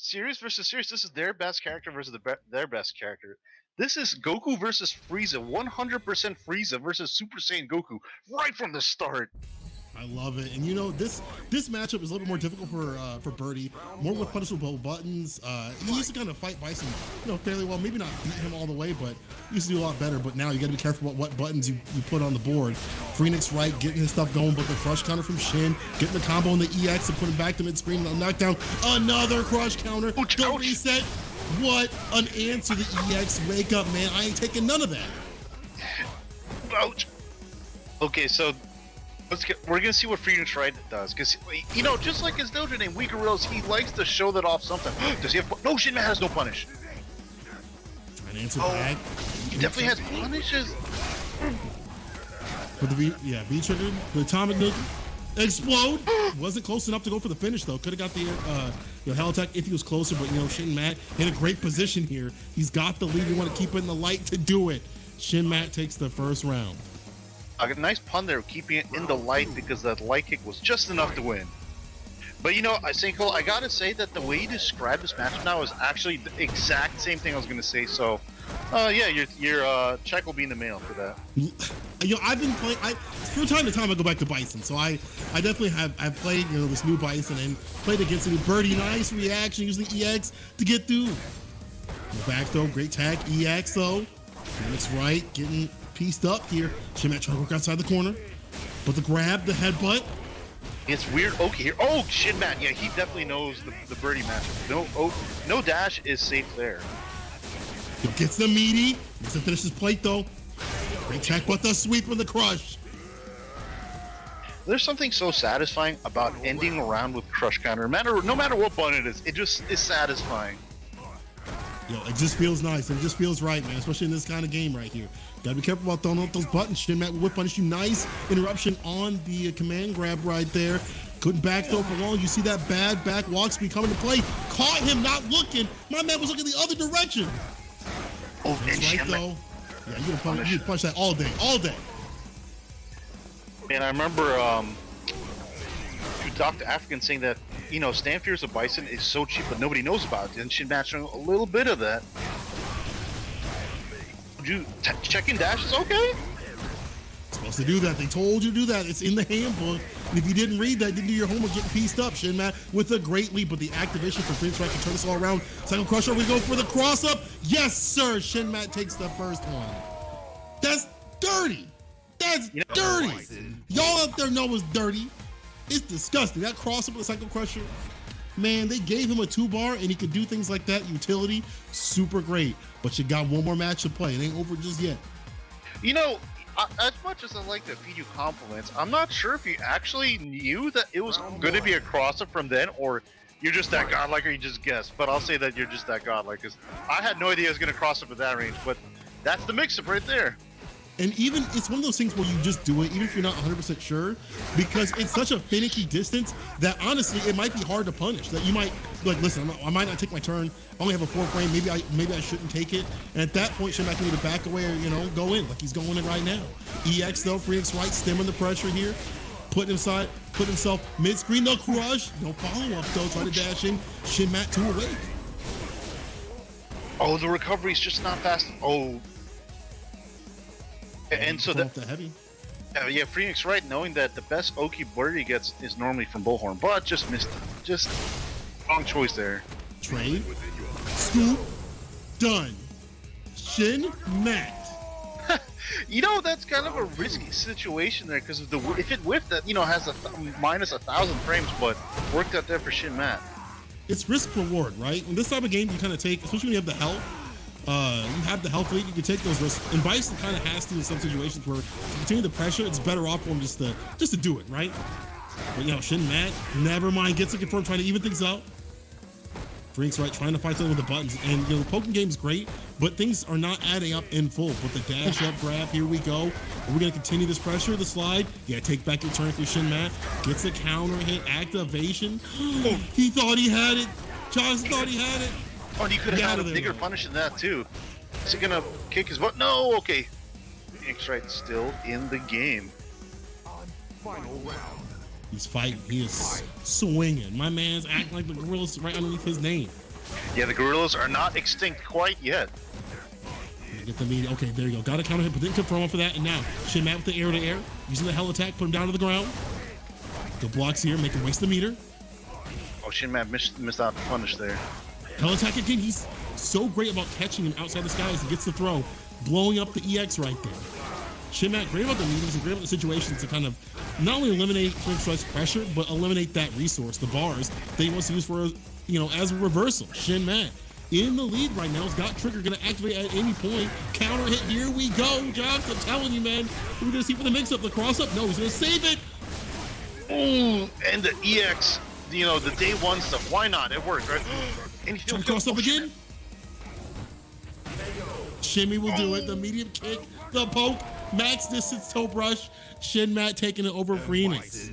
Serious versus serious. This is their best character versus their best character. This is Goku versus Frieza. 100% Frieza versus Super Saiyan Goku right from the start. I love it, and you know this matchup is a little bit more difficult for Birdie, more with punishable buttons. He used to kind of fight Bison, fairly well. Maybe not beat him all the way, but used to do a lot better. But now you got to be careful what buttons you put on the board. Phoenix Wright getting his stuff going, but the crush counter from Shin, getting the combo on the EX and putting back to mid screen, knockdown, another crush counter. Ouch, Don't ouch. reset. What an answer, the EX. Wake up, man! I ain't taking none of that. Ouch. Okay, so we're gonna see what Phoenix Wright does, because just like his dojo name, Weak Gorillas, he likes to show that off something. Does he have no? Shin Man has no punish. Trying to answer back. He definitely has punishes. With the V trigger, the atomic nuke, explode. Wasn't close enough to go for the finish though. Could have got the hell attack if he was closer, but Shin Mat in a great position here. He's got the lead. You want to keep it in the light to do it. Shin Mat takes the first round. A nice pun there, keeping it in the light, because that light kick was just enough to win. But Cole, I gotta say that the way you describe this matchup now is actually the exact same thing I was gonna say. So, yeah, your check will be in the mail for that. I've been playing. From time to time I go back to Bison, so I definitely I've played this new Bison and played against a new Birdie. Nice reaction, using the EX to get through. The back throw, great tag. EX though, Phoenix Wright getting pieced up here. Shin Mat trying to work outside the corner, but the grab, the headbutt. It's weird. Okay, here. Oh, Shin Mat. Yeah, he definitely knows the Birdie matchup. No dash is safe there. Gets the meaty. Needs to finish his plate though. Great tech, but the sweep with the crush. There's something so satisfying about ending a round with crush counter. No matter what button it is just is satisfying. It just feels nice. It just feels right, man. Especially in this kind of game right here. Gotta be careful about throwing out those buttons. Shin Mat will whip punish you. Nice interruption on the command grab right there. Couldn't back throw for long. You see that bad back walk speed coming to play. Caught him not looking. My man was looking the other direction. Oh, that's right though. Yeah, you can punch that all day, all day. Man, I remember Dr. African saying that Stanfier's a Bison is so cheap, but nobody knows about it, and Shin Mat showing a little bit of that. Check-in dash is okay. Supposed to do that. They told you to do that. It's in the handbook. And if you didn't read that, didn't do your homework, getting pieced up. Shin Mat with a great lead, but the activation for Phoenix Wright to turn this all around. Second crusher, we go for the cross up. Yes, sir. Shin Mat takes the first one. That's dirty. That's dirty. Y'all out there know it's dirty. It's disgusting. That cross up with the Psycho Crusher. Man, they gave him a 2-bar and he could do things like that. Utility, super great. But you got one more match to play. It ain't over just yet. As much as I like to feed you compliments, I'm not sure if you actually knew that it was going to be a cross-up from then, or you're just that godlike, or you just guessed. But I'll say that you're just that godlike, because I had no idea it was going to cross up at that range. But that's the mix-up right there. And even, it's one of those things where you just do it, even if you're not 100% sure, because it's such a finicky distance that honestly, it might be hard to punish. That you might, listen, I might not take my turn, I only have a 4 frame, maybe I shouldn't take it. And at that point, Shin Mat can either back away or, go in, like he's going in right now. EX though, Phoenix Wright, stemming the pressure here, put himself mid-screen, no crush, no follow-up though, try to dash in, Shin Mat 2 away. Oh, the recovery's just not fast. Oh. And so that heavy. Yeah, Phoenix Wright, knowing that the best Oki Birdie gets is normally from Bullhorn, but just missed it. Just wrong choice there. Trade, scoop, done. Shin Mat. That's kind of a risky situation there, because if it whiffed, that has minus 1,000 frames, but worked out there for Shin Mat. It's risk reward, right? In this type of game, you kind of take, especially when you have the health. You have the health lead, you can take those risks. And Bison kind of has to in some situations where to continue the pressure, it's better off for him just to do it, right? But Shin Mat, never mind, gets it confirmed, trying to even things out. Phoenix Wright trying to fight something with the buttons. And the Pokken game's great, but things are not adding up in full. But the dash up grab, here we go. Are we gonna continue this pressure, the slide? Yeah, take back your turn for Shin Mat. Gets a counter hit, activation. He thought he had it. Josh thought he had it. Oh, and he could have had a bigger punish than that too. Is he gonna kick his butt? No, okay. Phoenix Wright still in the game. Final round. He's fighting. He is swinging. My man's acting like the gorilla's right underneath his name. Yeah, the gorillas are not extinct quite yet. Get the media. Okay, there you go. Got a counter hit, but didn't confirm off of that. And now Shin Mat with the air to air, using the hell attack, put him down to the ground. Good blocks here, make him waste the meter. Oh, Shin Mat missed out the punish there. Hell attack again. He's so great about catching him outside the skies. He gets the throw, blowing up the EX right there. Shin Mat, great about the meetings and great about the situations to kind of not only eliminate Flame Strike's pressure, but eliminate that resource, the bars that he wants to use for, as a reversal. Shin Mat in the lead right now. He's got Trigger going to activate at any point. Counter hit. Here we go, Josh. I'm telling you, man. We're going to see for the mix-up, the cross-up. No, he's going to save it. Ooh, and the EX, the day one stuff. Why not? It worked, right? And he Trying to cross up again. Shimmy will do it. The medium kick, the poke, max distance toe brush. Shin Mat taking it over Phoenix.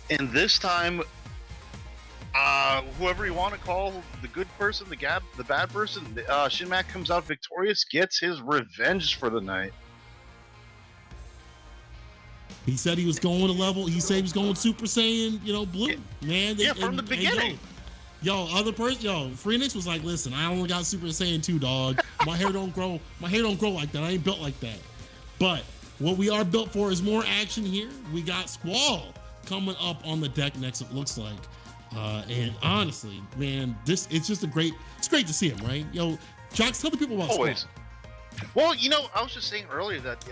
And this time, whoever you want to call the good person, the bad person, Shin Mat comes out victorious, gets his revenge for the night. He said he was going to level. He said he was going Super Saiyan, blue. Man, from the beginning. Other person, Phoenix was like, listen, I only got Super Saiyan 2, dog. My hair don't grow. My hair don't grow like that. I ain't built like that. But what we are built for is more action here. We got Squall coming up on the deck next, it looks like. And honestly, man, it's great to see him, right? Jocks, tell the people about Always. Squall. Well, I was just saying earlier that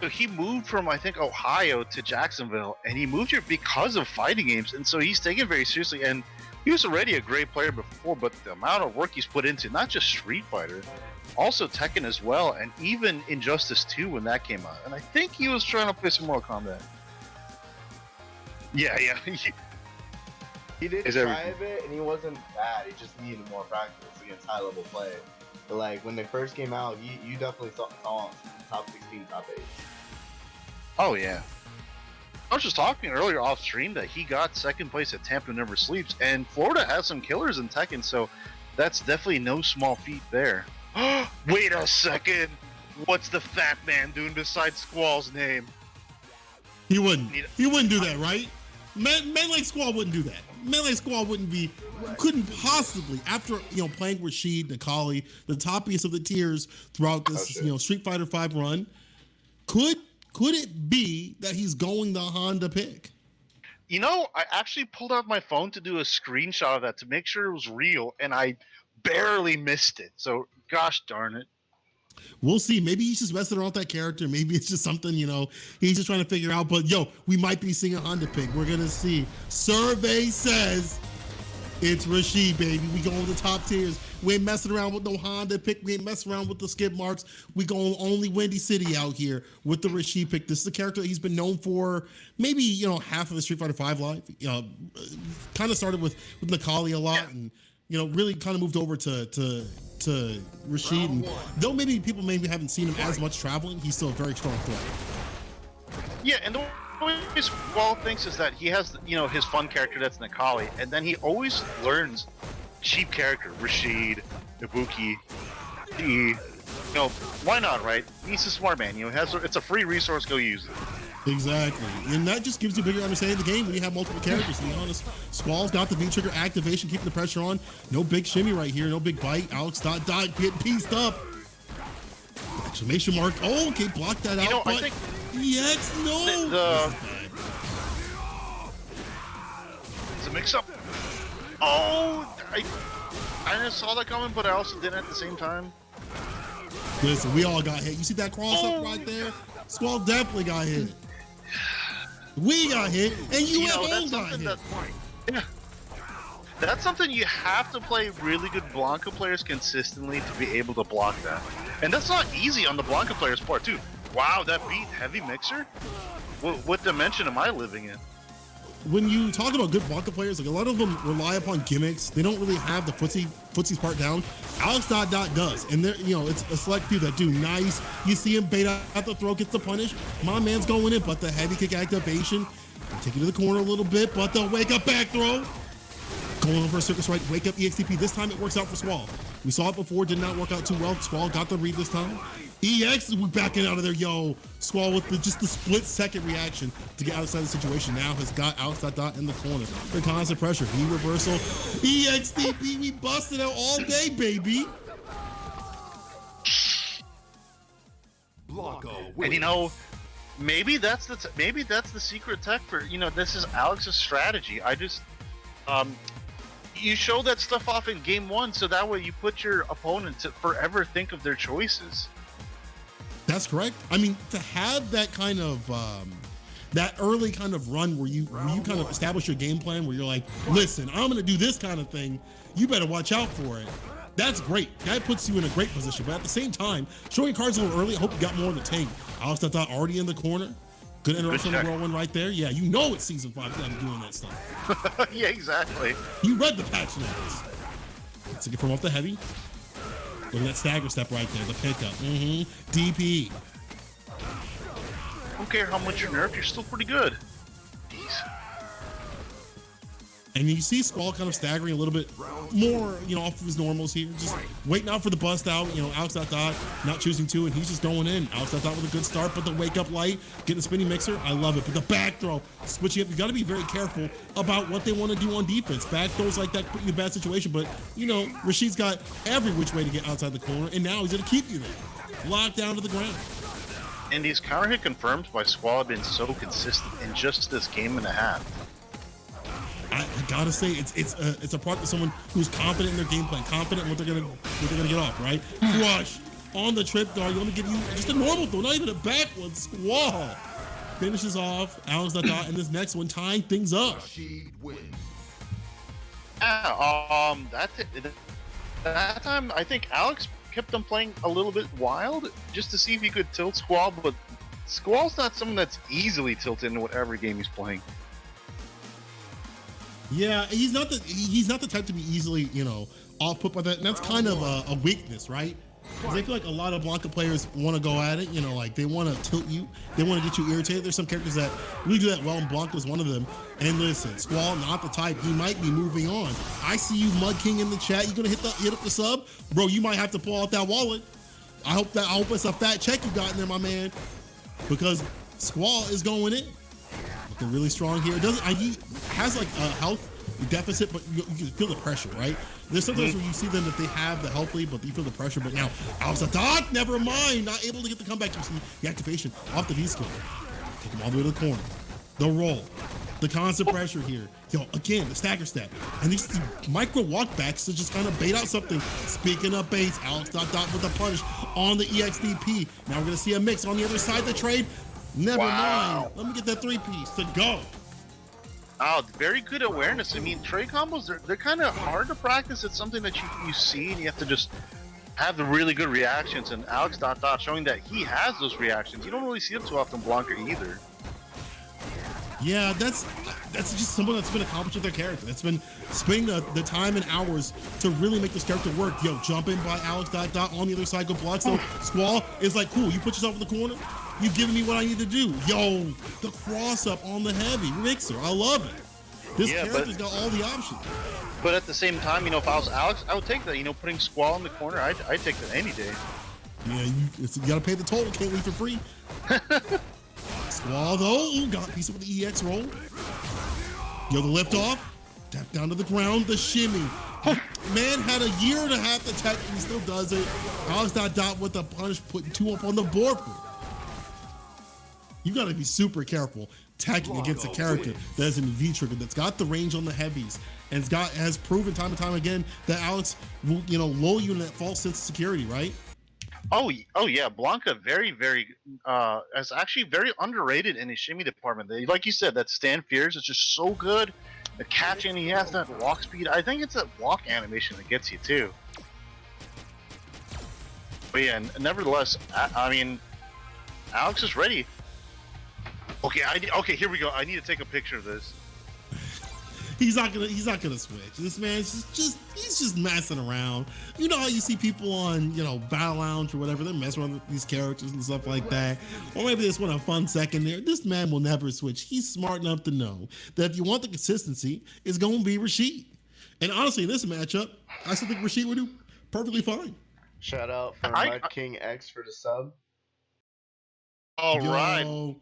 so he moved from, I think, Ohio to Jacksonville, and he moved here because of fighting games, and so he's taken it very seriously. And he was already a great player before, but the amount of work he's put into not just Street Fighter, also Tekken as well, and even Injustice 2 when that came out. And I think he was trying to play some Mortal Kombat. Yeah. He did try a bit, and he wasn't bad. He just needed more practice against high-level play. But like when they first came out, you definitely saw him top 16, top 8. Oh yeah. I was just talking earlier off stream that he got second place at Tampa Never Sleeps, and Florida has some killers in Tekken, so that's definitely no small feat there. Wait a second, what's the fat man doing besides Squall's name? He wouldn't do that, right? Men like Squall wouldn't do that. Men like Squall couldn't possibly, after playing Rashid, Nikali, the toppiest of the tiers throughout this Street Fighter V run, could it be that he's going the Honda pick? I actually pulled out my phone to do a screenshot of that to make sure it was real, and I barely missed it. So, gosh darn it. We'll see. Maybe he's just messing around with that character. Maybe it's just something, he's just trying to figure out. But, we might be seeing a Honda pick. We're going to see. Survey says it's Rashid, baby. We going with the top tiers. We ain't messing around with no Honda pick. We ain't messing around with the skip marks. We going only Windy City out here with the Rashid pick. This is a character that he's been known for maybe, half of the Street Fighter V life. Kind of started with Nikali a lot and, really kind of moved over to Rashid. And though maybe people haven't seen him as much traveling, he's still a very strong threat. Yeah, and the way Squall thinks is that he has, his fun character that's Nikali, and then he always learns cheap character, Rashid, Ibuki, why not, right? He's a smart man, it's a free resource, go use it. Exactly, and that just gives you a bigger understanding of the game when you have multiple characters. To be honest, Squall's got the V-trigger activation, keeping the pressure on. No big shimmy right here, no big bite. Alex Dot getting pieced up. Exclamation mark. Oh, okay, block that out. I think EX, no. It's a mix-up. Oh, I just saw that coming, but I also didn't at the same time. Listen, we all got hit. You see that cross-up right there? Squall definitely got hit. We got hit, and you at home got hit. That's something you have to play really good Blanca players consistently to be able to block that. And that's not easy on the Blanca players' part, too. Wow, that beat heavy mixer? What dimension am I living in? When you talk about good Blanca players, like a lot of them rely upon gimmicks. They don't really have the footsie's part down. Alex Dot does, and it's a select few that do nice. You see him bait out the throw, gets the punish. My man's going in, but the heavy kick activation, take it to the corner a little bit, but the wake up back throw. Going over a circus right, wake up EXTP. This time it works out for Squall. We saw it before, did not work out too well. Squall got the read this time. EX we backing out of there, yo. Squall with just the split second reaction to get outside the situation. Now has got Alex.Dot in the corner. The constant pressure. V reversal. EXDP, we busted out all day, baby. Blanco And wins. you know, maybe that's the secret tech for, you know, this is Alex's strategy. You show that stuff off in game one, so that way you put your opponent to forever think of their choices. That's correct. I mean, to have that kind of that early kind of run where you kind of establish your game plan, where you're like, listen, I'm gonna do this kind of thing. You better watch out for it. That's great. That puts you in a great position. But at the same time, showing cards a little early, I hope you got more in the tank. Alex.Dot already in the corner. Good interruption on the whirlwind right there. Yeah, you know it's season 5 that I'm doing that stuff. Yeah, exactly. You read the patch notes. Let's get from off the heavy. Look at that stagger step right there, the pickup. DP. Don't care how much you're nerfed, you're still pretty good. Jeez. And you see Squall kind of staggering a little bit more, you know, off of his normals here. Just waiting out for the bust out, you know, Alex.Dot not choosing to, and he's just going in. Alex.Dot with a good start, but the wake up light, getting a spinning mixer, I love it. But the back throw, switching up, you got to be very careful about what they want to do on defense. Back throws like that put you in a bad situation, but, you know, Rashid's got every which way to get outside the corner, and now he's going to keep you there. Locked down to the ground. And these counter hit confirms by Squall have been so consistent in just this game and a half. I gotta say, it's a part of someone who's confident in their game plan, confident in what they're gonna get off, right? Crush on the trip guard. You want to give you just a normal throw, not even a back one. Squall finishes off Alex.Dot, and this next one tying things up. Rashid wins. Yeah, that time I think Alex kept them playing a little bit wild just to see if he could tilt Squall, but Squall's not someone that's easily tilted into whatever game he's playing. Yeah, he's not the type to be easily, you know, off put by that. And that's kind of a weakness, right? Because I feel like a lot of Blanca players want to go at it, you know, like they want to tilt you, they want to get you irritated. There's some characters that really do that well, and Blanca's one of them. And listen, Squall not the type. He might be moving on. I see you, Mud King, in the chat. You gonna hit up the sub, bro? You might have to pull out that wallet. I hope it's a fat check you got in there, my man, because Squall is going in. Looking really strong here. He has like a health deficit, but you can feel the pressure, right? There's sometimes where you see them that they have the health lead, but you feel the pressure. But now, Alex.Dot, never mind, not able to get the comeback. You see the activation off the V skill. Take him all the way to the corner. The roll. The constant pressure here. Yo, again, the stagger step. And these micro walkbacks to just kind of bait out something. Speaking of baits, Alex.Dot with a punish on the EXDP. Now we're going to see a mix on the other side of the trade. Never mind. Let me get that 3-piece to go. Oh, very good awareness. I mean, trade combos, they're kind of hard to practice. It's something that you see and you have to just have the really good reactions. And Alex.Dot showing that he has those reactions. You don't really see them too often, Blanca, either. Yeah, that's just someone that's been accomplished with their character. That's been spending the time and hours to really make this character work. Yo, jump in by Alex.Dot on the other side, go block. So Squall is like, cool, you put yourself in the corner, you've given me what I need to do. Yo, the cross up on the heavy mixer, I love it. This character's got all the options. But at the same time, you know, if I was Alex, I would take that. You know, putting Squall in the corner, I'd take that any day. Yeah, you gotta pay the toll, can't leave for free. Squall though, ooh, got a piece of the EX roll. Yo, the lift off, tap down to the ground, the shimmy. Man had a year and a half to tech, and he still does it. Alex.Dot with the punish, putting 2 up on the board. You gotta be super careful tagging against a character that is an V trigger, that's got the range on the heavies, and has proven time and time again that Alex will, you know, lull you in that false sense of security, right? Oh yeah, Blanca is actually very underrated in his shimmy department. Like you said, that Stand Fears is just so good. The catching, he has that walk speed. I think it's that walk animation that gets you too. But yeah, nevertheless, I mean, Alex is ready. Okay, here we go. I need to take a picture of this. He's not gonna switch. This man's he's just messing around. You know how you see people on, you know, Battle Lounge or whatever, they're messing around with these characters and stuff like that. Or maybe they just want a fun second there. This man will never switch. He's smart enough to know that if you want the consistency, it's gonna be Rashid. And honestly, in this matchup, I still think Rashid would do perfectly fine. Shout out for I- Mud King X for the sub. All right. Yo,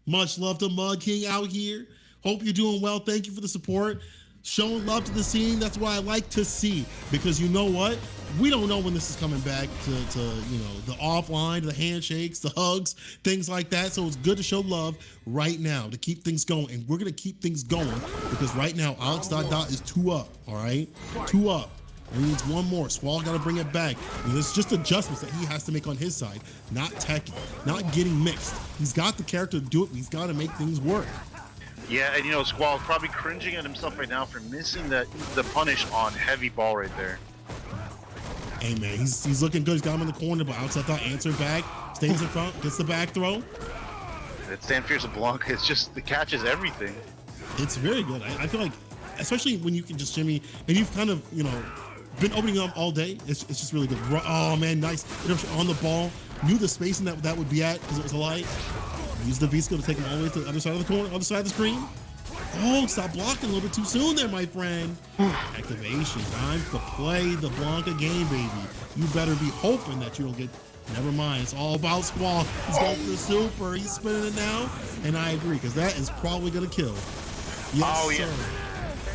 much love to Mud King out here. Hope you're doing well. Thank you for the support. Showing love to the scene. That's what I like to see. Because you know what? We don't know when this is coming back to the offline, the handshakes, the hugs, things like that. So it's good to show love right now to keep things going. And we're going to keep things going because right now, Alex Dot Dot is 2 up. All right? 2 up. He needs one more. Squall got to bring it back. And it's just adjustments that he has to make on his side, not techie, not getting mixed. He's got the character to do it. But he's got to make things work. Yeah, and Squall probably cringing at himself right now for missing the punish on heavy ball right there. Hey man, he's looking good. He's got him in the corner, but Alex I thought answered back, stays in front, gets the back throw. That Stand Fierce Blanca, it's just the catches everything. It's very good. I feel like, especially when you can just shimmy and you've kind of been opening up all day. It's just really good. Oh man, nice on the ball. Knew the spacing that would be at because it was a light. Use the V-skill to take him all the way to the other side of the corner, other side of the screen. Oh, stop blocking a little bit too soon there, my friend. Activation, time to play the Blanca game, baby. You better be hoping that you don't get, never mind. It's all about Squall. He's going for the super. He's spinning it now. And I agree, because that is probably going to kill. Yes, yeah. sir.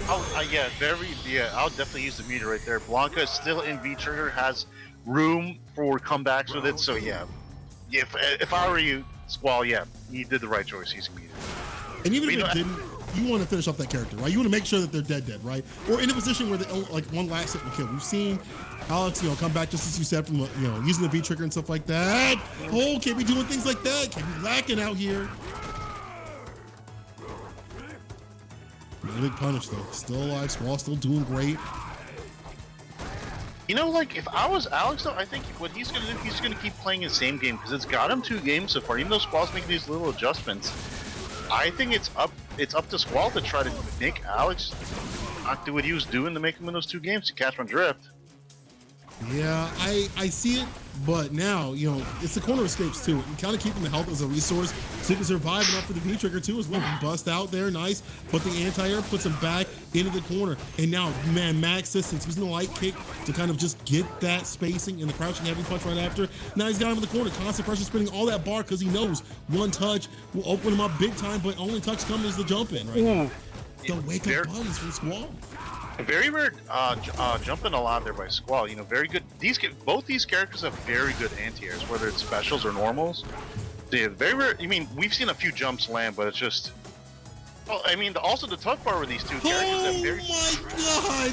I'll definitely use the meter right there. Blanca is still in V-trigger, has room for comebacks with it, so yeah. If I were you, Squall, yeah, you did the right choice using meter. And even if it didn't, you want to finish off that character, right? You want to make sure that they're dead, right? Or in a position where they like one last hit will kill. We've seen Alex, come back just as you said from using the V trigger and stuff like that. Oh, can't be doing things like that. Can't be lacking out here. Big punish though. Still alive. Squall still doing great. If I was Alex, though, I think what he's going to do, he's going to keep playing his same game because it's got him 2 games so far. Even though Squall's making these little adjustments, I think it's up to Squall to try to make Alex not do what he was doing to make him in those 2 games to catch my drift. Yeah, I see it, but now, it's the corner escapes too. And kind of keeping the health as a resource so you can survive enough for the V-trigger too as well. You bust out there, nice, but the anti-air puts him back into the corner. And now, man, max distance, using the light kick to kind of just get that spacing and the crouching heavy punch right after. Now he's got him in the corner, constant pressure spinning all that bar because he knows one touch will open him up big time, but only touch coming is the jump in, right? Now. The wake up buttons from Squall. Very rare jumping a lot there by Squall. Very good. Both these characters have very good anti-airs, whether it's specials or normals. They're very rare. We've seen a few jumps land, but it's just. Well, also the tough part with these 2 characters have very. Oh my god!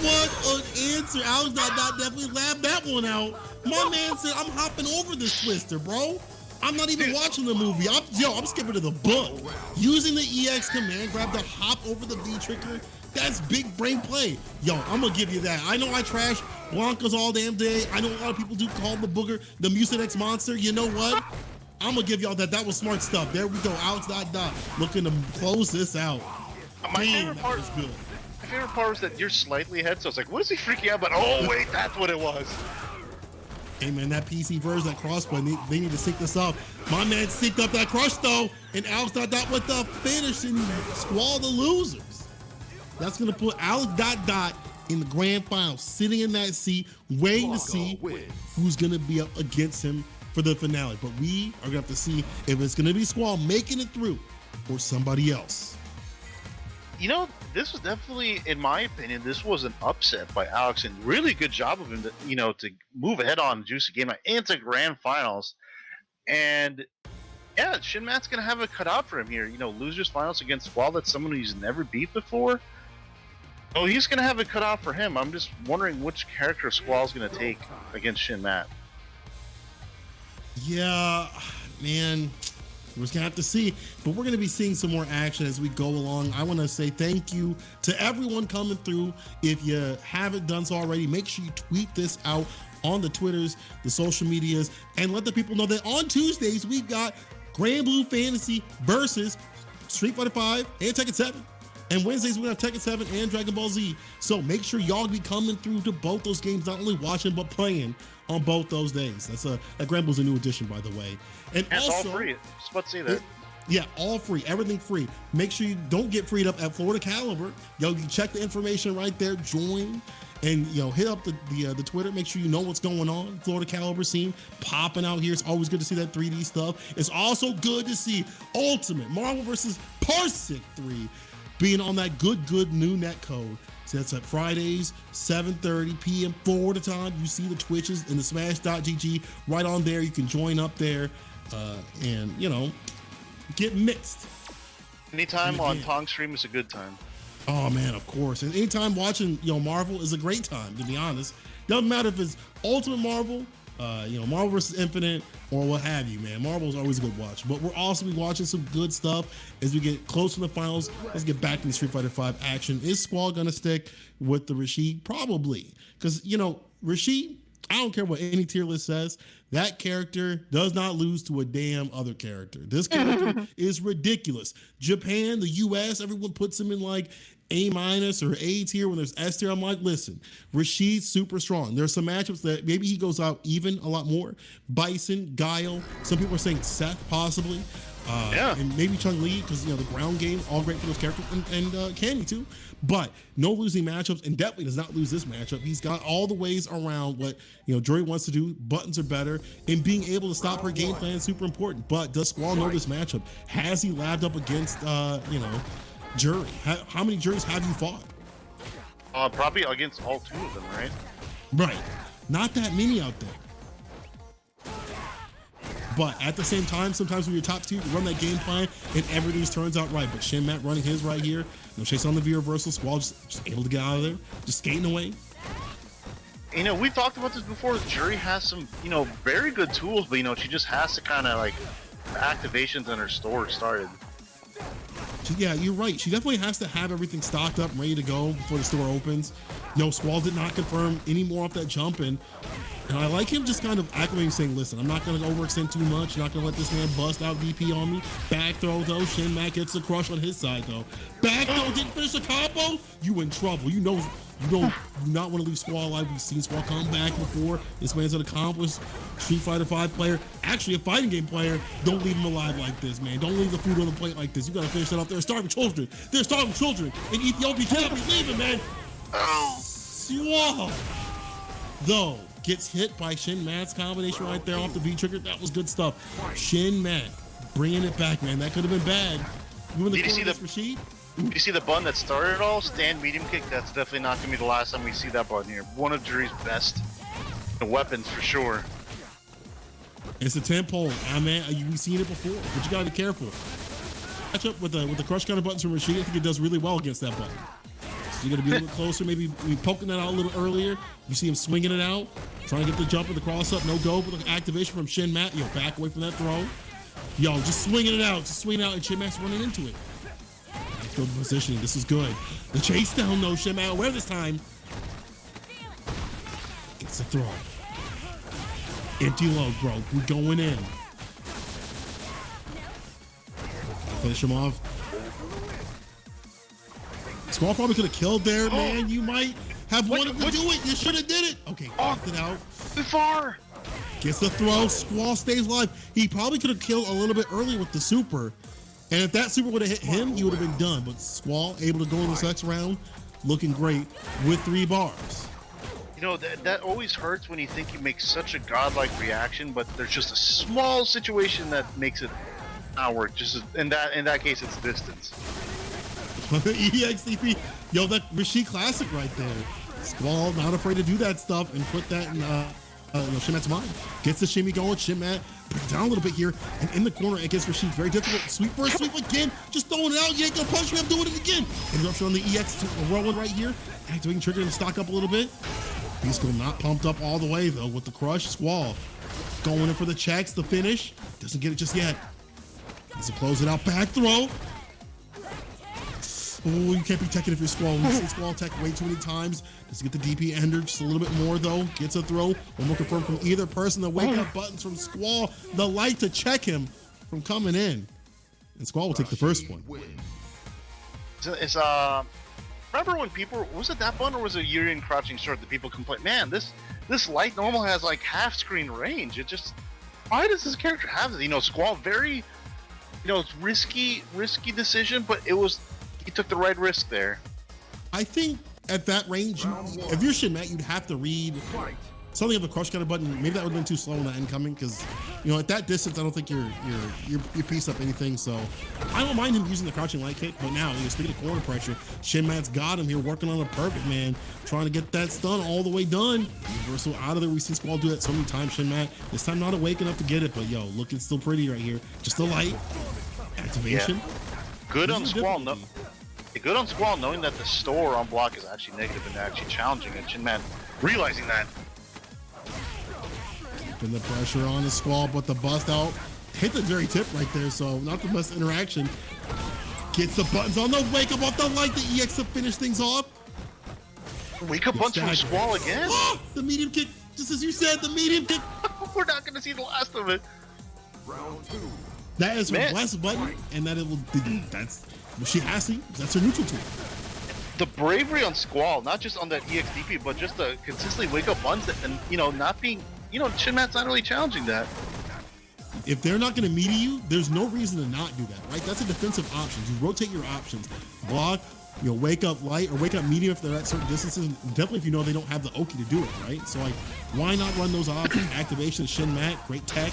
What an answer! Alex Dot definitely laughed that one out. My man said, "I'm hopping over this twister, bro. I'm not even watching the movie. I'm skipping to the book. Using the EX command, grab the hop over the V trigger." That's big brain play. Yo, I'm gonna give you that. I know I trash Blancas all damn day. I know a lot of people do call the booger the Mucinex monster. You know what? I'm gonna give y'all that. That was smart stuff. There we go. Alex Dot looking to close this out. My Damn, favorite part was good. My favorite part was that you're slightly ahead, so it's like, what is he freaking out about? Oh wait, that's what it was. Hey man, that PC version, that crossbow, they need to sync this up. My man synced up that crush though, and Alex Dot with the finish and Squall the losers. That's gonna put Alex Dot in the grand final, sitting in that seat, waiting to see who's gonna be up against him for the finale. But we are gonna have to see if it's gonna be Squall making it through or somebody else. This was definitely, in my opinion, this was an upset by Alex, and really good job of him to move ahead on Juicy Game Night into grand finals. And yeah, Shin Matt's gonna have a cut out for him here. Losers finals against Squall, that's someone he's never beat before. Oh, he's gonna have a cut out for him. I'm just wondering which character Squall's gonna take against Shin Matt. Yeah, man, we're just gonna have to see, but we're gonna be seeing some more action as we go along. I want to say thank you to everyone coming through. If you haven't done so already, make sure you tweet this out on the Twitters, the social medias, and let the people know that on Tuesdays we've got Grand Blue Fantasy versus Street Fighter 5 and Tekken 7. And Wednesdays we have Tekken 7 and Dragon Ball Z. So make sure y'all be coming through to both those games, not only watching but playing on both those days. That Grand Blue's a new addition, by the way. And it's also, all free. Just about to say that. Yeah, all free, everything free. Make sure you don't get freed up at Florida Caliber. Yo, you check the information right there, join, And hit up the Twitter. Make sure you know what's going on. Florida Caliber scene popping out here. It's always good to see that 3D stuff. It's also good to see Ultimate Marvel vs. Parsec 3 being on that good new net code. So that's at Fridays, 7:30 p.m. Florida time. You see the Twitches and the Smash.gg right on there. You can join up there and get mixed. Anytime on Tong stream is a good time. Oh man, of course. And anytime watching Marvel is a great time, to be honest. Doesn't matter if it's Ultimate Marvel, Marvel vs. Infinite, or what have you, man. Marvel is always a good watch. But we're also be watching some good stuff as we get close to the finals. Let's get back into Street Fighter V action. Is Squall gonna stick with the Rashid? Probably, because Rashid, I don't care what any tier list says, that character does not lose to a damn other character. This character is ridiculous. Japan, the US, everyone puts him in like A- or A tier when there's S tier. I'm like, listen, Rashid's super strong. There's some matchups that maybe he goes out even a lot more. Bison, Guile, some people are saying Seth possibly. And maybe Chun-Li, because the ground game, all great for those characters, and Candy too. But no losing matchups, and definitely does not lose this matchup. He's got all the ways around what Jory wants to do. Buttons are better, and being able to stop her game plan is super important. But does Squall know this matchup? Has he labbed up against Jury? How many Juries have you fought? Probably against all two of them, right? Right, not that many out there. But at the same time, sometimes when you're top tier, you run that game plan and everything just turns out right. But Shin Matt running his right here, chase on the V reversal, Squall just able to get out of there, just skating away. We've talked about this before. Jury has some, very good tools, but she just has to kind of like activations in her store started. Yeah, you're right. She definitely has to have everything stocked up and ready to go before the store opens. Squall did not confirm any more off that jump in. And I like him just kind of acclimating, saying, listen, I'm not going to overextend too much. Not going to let this man bust out DP on me. Back throw, though. Shin Matt gets the crush on his side, though. Back throw, didn't finish the combo. You in trouble. You do not want to leave Squall alive. We've seen Squall come back before. This man's an accomplished Street Fighter V player. Actually, a fighting game player. Don't leave him alive like this, man. Don't leave the food on the plate like this. You got to finish that off. They're starving children. They're starving children. In Ethiopia, you cannot be leaving, man. Squall, though, gets hit by Shin Matt's combination right there off the V trigger. That was good stuff. Shin Matt bringing it back, man. That could have been bad. Did you see the button that started it all? Stand medium kick. That's definitely not going to be the last time we see that button here. One of Jury's best weapons for sure. It's a 10 pole. We've seen it before, but you got to be careful. Catch up with the crush counter buttons from Rashid. I think it does really well against that button. So you got to be a little bit closer, maybe poking that out a little earlier. You see him swinging it out, trying to get the jump and the cross up, no go, but the activation from Shin Matt. Back away from that throw. Just swinging it out, and Shin Matt's running into it. Good positioning. This is good. The chase down, though. Shin Matt aware this time. Gets the throw. Empty load, bro. We're going in. Finish him off. Squall probably could have killed there, man. You might have wanted to do it. You should have did it. Okay, knocked it out. Too far. Gets the throw. Squall stays alive. He probably could have killed a little bit early with the super. And if that super would have hit him, he would have been done. But Squall able to go in this next round, looking great with 3 bars. That always hurts when you think you make such a godlike reaction, but there's just a small situation that makes it not work. Just in that case, it's distance. EXCP, that Rashid classic right there. Squall not afraid to do that stuff and put that in Shin Matt's mind. Gets the shimmy going. Shin Matt brings down a little bit here, and in the corner against Rashid, very difficult. Sweep first, sweep again, just throwing it out. You ain't gonna punch me. I'm doing it again. Interruption on the EX rolling right here, activating trigger and stock up a little bit. Beast not pumped up all the way though with the crush. Squall going in for the checks, the finish. Doesn't get it just yet. Needs to close it out. Back throw. Oh, you can't be teching if you're Squall. We've seen Squall tech way too many times. Does get the DP entered just a little bit more though. Gets a throw. One more confirmed from either person. The wake up buttons from Squall. The light to check him from coming in. And Squall will take the first one. Remember when people, was it that button or was it Urian crouching short that people complain, man, this light normal has like half screen range. It just, why does this character have this? Squall very, it's risky decision, but he took the right risk there. I think at that range, if you're Shin Matt, you'd have to read something of a crush cutter button. Maybe that would have been too slow in the incoming because, you know, at that distance, I don't think you're piece up anything. So I don't mind him using the crouching light kick. But now, you know, speaking of corner pressure, Shin Matt's got him here working on a perfect, man, trying to get that stun all the way done. Reversal out of there. We see Squall do that so many times. Shin Matt this time not awake enough to get it, but yo, looking still pretty right here. Just a light activation. Yeah. Good on Squall. No, good on Squall knowing that the store on block is actually negative and actually challenging it. Shin Matt realizing that. Keeping the pressure on the Squall, but the bust out hit the very tip right there, so not the best interaction. Gets the buttons on the wake up off the light, the EX to finish things off. Wake up punch from Squall again. Oh, the medium kick, just as you said, the medium kick. We're not gonna see the last of it. Round 2. That is her Man. blessed button, and that it will. That's what she has to. That's her neutral tool. The bravery on Squall, not just on that EXDP, but just the consistently wake up buns and, you know, not being, you know, Shin Matt's not really challenging that. If they're not going to meet you, there's no reason to not do that, right? That's a defensive option. You rotate your options. Block, you know, wake up light or wake up medium if they're at certain distances. Definitely if you know they don't have the Oki to do it, right? So, like, why not run those options? Activation, Shin Matt, great tech.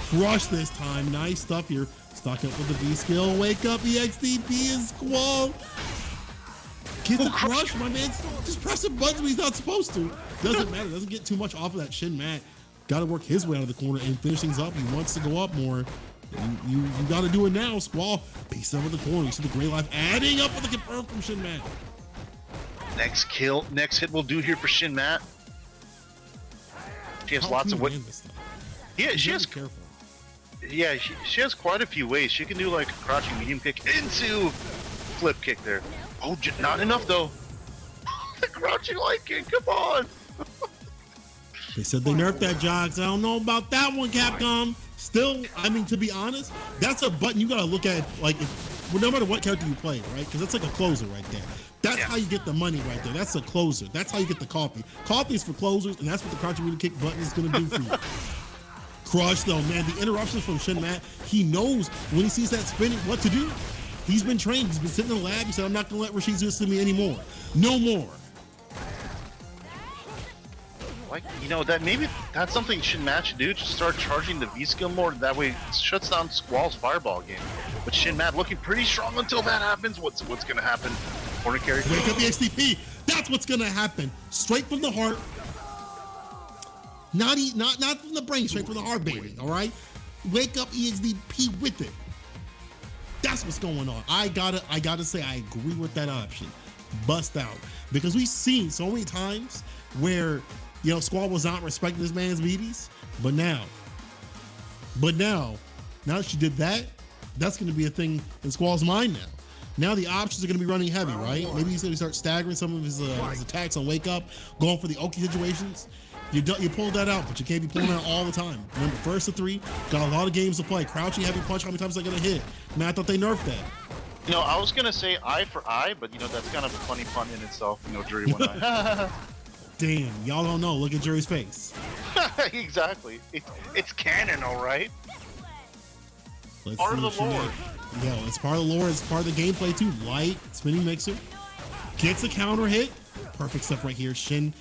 Crush this time. Nice stuff here. Stock up with the V skill. Wake up, EXDP and Squall. Gets a crush, my man. Just pressing buttons when he's not supposed to. Doesn't matter. Doesn't get too much off of that Shin Matt. Got to work his way out of the corner and finish things up. He wants to go up more. You got to do it now, Squall. Piece up with the corner. You see the gray life adding up with the confirm from Shin Matt. Next kill, next hit will do here for Shin Matt. She has lots of what. Yeah, she has. Careful. Yeah, she has quite a few ways. She can do like a crouching medium kick into flip kick there. Oh, not enough though. The crouching light kick, come on. They said they nerfed that, Jogs. I don't know about that one, Capcom. Still, I mean, to be honest, that's a button you gotta look at, like, well, no matter what character you play, right? Because that's like a closer right there. That's how you get the money right there. That's a closer. That's how you get the coffee. Coffee is for closers, and that's what the crouching medium kick button is gonna do for you. Crush though, man. The interruptions from Shin Matt, he knows when he sees that spinning what to do. He's been trained. He's been sitting in the lab. He said, I'm not going to let Rashid do this to me anymore. No more. Like, you know, that maybe that's something Shin Matt should do. Just start charging the V skill more. That way it shuts down Squall's fireball game. But Shin Matt looking pretty strong until that happens. What's going to happen? Corner carry. Wake up the XDP. That's what's going to happen. Straight from the heart. Not from the brain, straight from the heart, baby. All right? Wake up EXDP with it. That's what's going on. I gotta say, I agree with that option. Bust out. Because we've seen so many times where, you know, Squall was not respecting this man's meaties, but now that she did that, that's gonna be a thing in Squall's mind now. Now the options are gonna be running heavy, right? Maybe he's gonna start staggering some of his attacks on wake up, going for the Oki situations. You pulled that out, but you can't be pulling that all the time. Remember, first to 3, got a lot of games to play. Crouching, heavy punch, how many times are they gonna hit? Man, I thought they nerfed that. You know, I was gonna say eye for eye, but you know that's kind of a funny pun in itself. You know, jury one eye. Damn, y'all don't know. Look at Jury's face. Exactly. It's canon, all right. Let's Part of see the lore. Yo, it's part of the lore. It's part of the gameplay too. Light spinning mixer gets a counter hit. Perfect stuff right here. Shin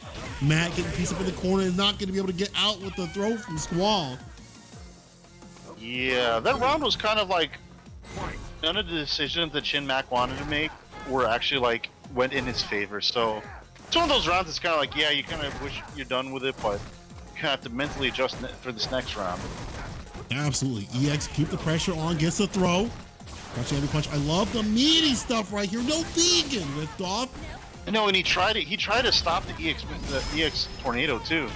Matt getting a piece up in the corner and not going to be able to get out with the throw from Squall. Yeah, that round was kind of like none of the decisions that Shin Matt wanted to make were actually like went in his favor. So it's one of those rounds that's kind of like, yeah, you kind of wish you're done with it, but you kind of have to mentally adjust for this next round. Absolutely. EX keep the pressure on, gets the throw. Crouching heavy punch. I love the meaty stuff right here. No vegan lift off. No, and he tried to stop the EX tornado too.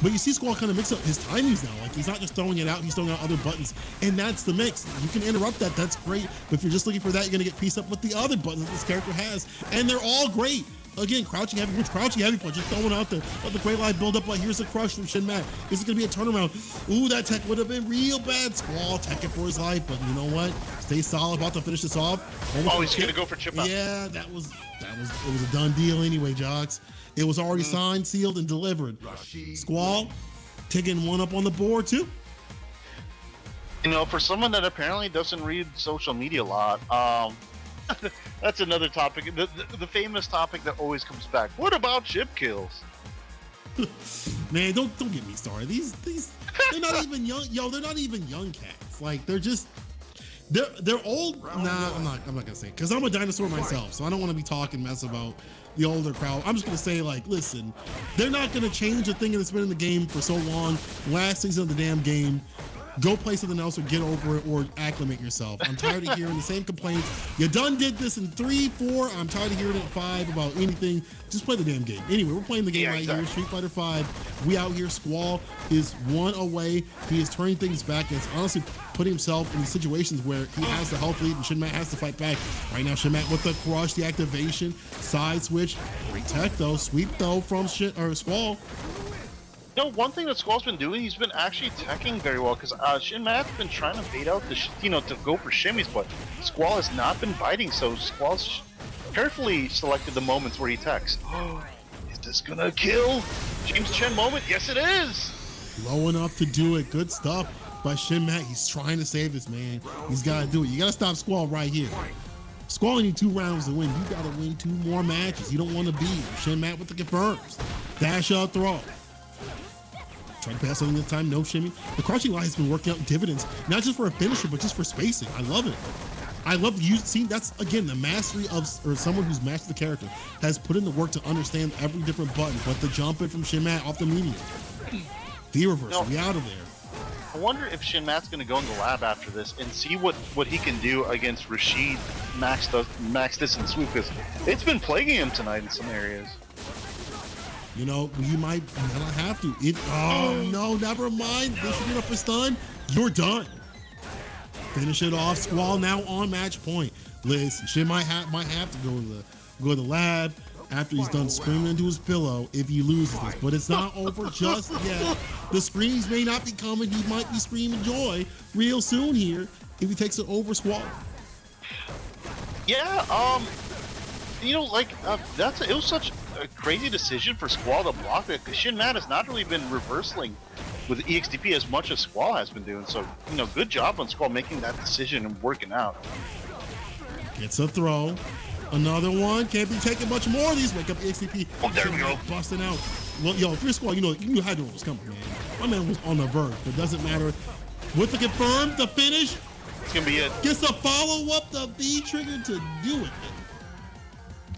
But you see Squall kind of mix up his timings now. Like, he's not just throwing it out, he's throwing out other buttons. And that's the mix. You can interrupt that, that's great. But if you're just looking for that, you're going to get pieced up with the other buttons that this character has. And they're all great. Again, crouching heavy punch, just throwing out there. Let the great life build up. Like, here's a crush from Shin Matt. This is going to be a turnaround. Ooh, that tech would have been real bad. Squall teching for his life. But you know what? Stay solid, about to finish this off. Oh, he's going to go for chip out. Yeah, it was a done deal anyway, Jogs. It was already signed, sealed, and delivered. Squall taking one up on the board too. You know, for someone that apparently doesn't read social media a lot, That's another topic. The famous topic that always comes back. What about ship kills? Man, don't get me started. These they're not even young. Yo, they're not even young cats. Like they're old. Nah, I'm not gonna say it because I'm a dinosaur myself, so I don't want to be talking mess about the older crowd. I'm just gonna say, like, listen, they're not gonna change a thing that's been in the game for so long. Last season of the damn game. Go play something else or get over it or acclimate yourself. I'm tired of hearing the same complaints. You done did this in 3, 4. I'm tired of hearing it at 5 about anything. Just play the damn game. Anyway, we're playing the game here. Street Fighter 5. We out here. Squall is 1 away. He is turning things back and it's honestly putting himself in these situations where he has the health lead and Shinmat has to fight back. Right now, Shinmat with the crush, the activation, side switch. Great tech though. Sweep though from Squall. No, one thing that Squall's been doing, he's been actually teching very well because Shinmat's been trying to bait out the, to go for shimmies, but Squall has not been biting, so Squall's carefully selected the moments where he techs. Oh, is this gonna kill? James Chen moment? Yes, it is! Low enough to do it. Good stuff by Shinmat. He's trying to save this, man. He's gotta do it. You gotta stop Squall right here. Squall need 2 rounds to win. You gotta win 2 more matches. You don't want to beat Shinmat with the confirms. Dash out throw. Try to pass something this time, no shimmy. The crouching line has been working out dividends, not just for a finisher, but just for spacing. I love it. I love you. See, that's again the mastery of, or someone who's mastered the character has put in the work to understand every different button. But the jump in from Shinmat off the medium, the reverse, we out of there. I wonder if Shinmat's going to go in the lab after this and see what he can do against Rashid max distance sweep, because it's been plaguing him tonight in some areas. You know, you might not have to. Oh no, never mind. This should be enough for stun. You're done. Finish it off. Squall now on match point. Listen, Shin might have to go to the lab after he's done screaming into his pillow if he loses this. But it's not over just yet. The screams may not be coming. He might be screaming joy real soon here if he takes it over Squall. Yeah, you know, like it was such a crazy decision for Squall to block it, because Shinmat has not really been reversing with EXDP as much as Squall has been doing. So, you know, good job on Squall making that decision and working out. Gets a throw. Another one. Can't be taking much more of these. Wake up EXDP. Oh, there we go. Busting out. Well, yo, if you're Squall, you had to know what was coming, man. My man was on the verge, but it doesn't matter. With the confirm, the finish. It's gonna be it. Gets a follow-up, the V trigger to do it.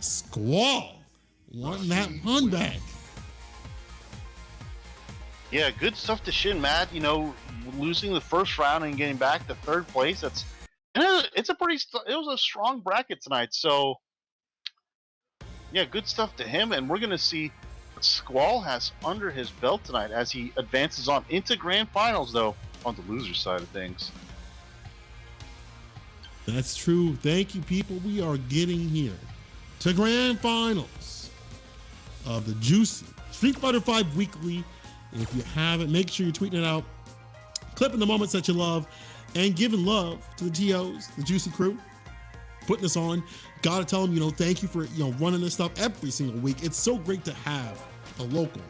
Squall wanting that one back. Yeah, good stuff to Shinmat. You know, losing the first round and getting back to 3rd place. It was a strong bracket tonight. So yeah, good stuff to him. And we're gonna see what Squall has under his belt tonight as he advances on into grand finals, though, on the loser side of things. That's true. Thank you, people. We are getting here to grand finals of the juicy Street Fighter 5 Weekly. If you haven't, make sure you're tweeting it out, clipping the moments that you love, and giving love to the TOs, the Juicy crew, putting this on. Gotta tell them, thank you for, running this stuff every single week. It's so great to have a local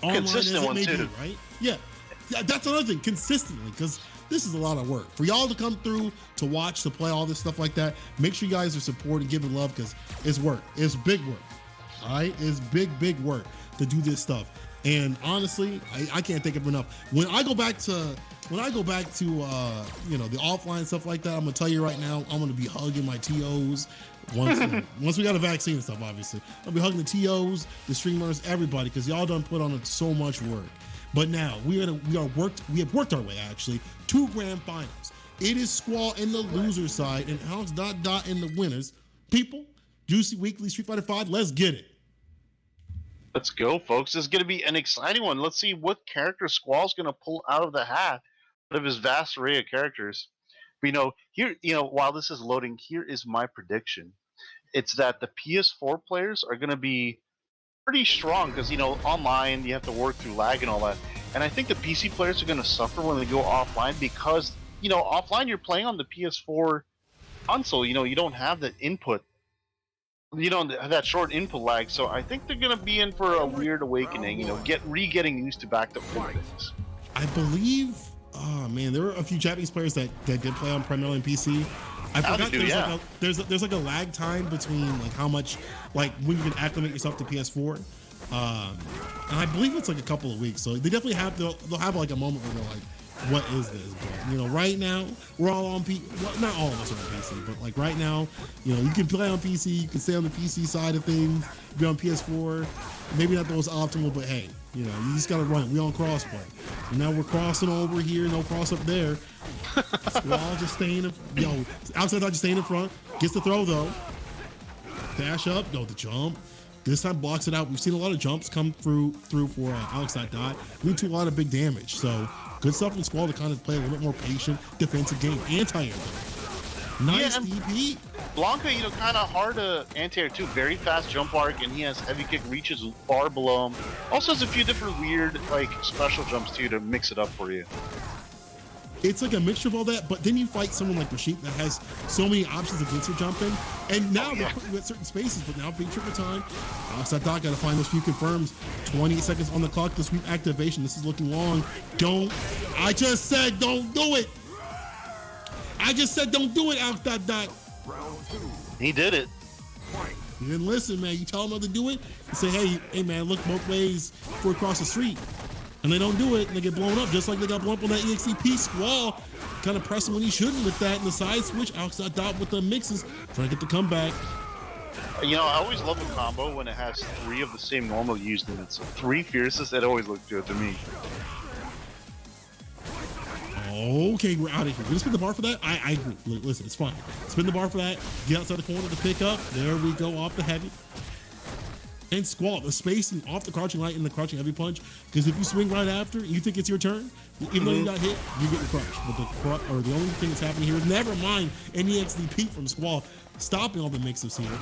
online consistent one too, right? Yeah, that's another thing, consistently, because this is a lot of work for y'all to come through, to watch, to play all this stuff like that. Make sure you guys are supporting, giving love, because it's work. It's big work. All right, it's big work to do this stuff. And honestly, I can't think of enough. When I go back to the offline stuff like that, I'm gonna tell you right now, I'm gonna be hugging my TOs once we got a vaccine and stuff. Obviously, I'll be hugging the TOs, the streamers, everybody, because y'all done put on so much work. But now we have worked our way actually to grand finals. It is Squall in the loser side and Alex Dot in the winners. People, Juicy Weekly Street Fighter 5. Let's get it. Let's go, folks. This is going to be an exciting one. Let's see what character Squall's going to pull out of the hat out of his vast array of characters. But, while this is loading, here is my prediction. It's that the PS4 players are going to be pretty strong because, online you have to work through lag and all that. And I think the PC players are going to suffer when they go offline because, offline you're playing on the PS4 console. You don't have the input. You don't have that short input lag, so I think they're gonna be in for a weird awakening. Getting used to back to old things. I believe, there were a few Japanese players that did play on primarily on PC. I forgot yeah. there's like a lag time between like how much like when you can acclimate yourself to PS4, and I believe it's like a couple of weeks. So they definitely have they'll have like a moment where they're like, what is this? But, you know, right now we're all on well, not all of us are on PC, but like right now, you know, you can play on PC, you can stay on the PC side of things, be on PS4. Maybe not the most optimal, but hey, you know, you just gotta run it. We on crossplay. And now we're crossing over here, no cross up there. Squall just staying outside just staying in front. Gets the throw though. Dash up, no, the jump. This time blocks it out. We've seen a lot of jumps come through for Alex.Dot, lead to a lot of big damage. So good stuff from Squall to kind of play a little bit more patient defensive game. Anti-air. Nice DP. Blanka, you know, kind of hard to anti-air too. Very fast jump arc, and he has heavy kick reaches far below him. Also has a few different weird like special jumps too to mix it up for you. It's like a mixture of all that, but then you fight someone like Rashid that has so many options against your jumping, and now they're putting you at certain spaces, but now being triple time, Alex.Dot got to find those few confirms. 28 seconds on the clock to sweep activation. This is looking long. I just said don't do it. I just said don't do it, Alex.Dot. He did it. You didn't listen, man. You tell them not to do it. You say, hey, man, look both ways before across the street. And they don't do it, and they get blown up, just like they got blown up on that EXCP. Squall kind of pressing when he shouldn't with that, and the side switch. Alex.Dot with the mixes, trying to get the comeback. You know, I always love the combo when it has 3 of the same normal used in it. So 3 fierces, it always looks good to me. Okay, we're out of here. We're gonna spin the bar for that? I agree. Listen, it's fine. Spin the bar for that. Get outside the corner to pick up. There we go, off the heavy. And Squall, the spacing off the crouching light and the crouching heavy punch. Because if you swing right after and you think it's your turn, even though you got hit, you get the crush. But the only thing that's happening here is never mind any XDP from Squall, stopping all the mix-ups here.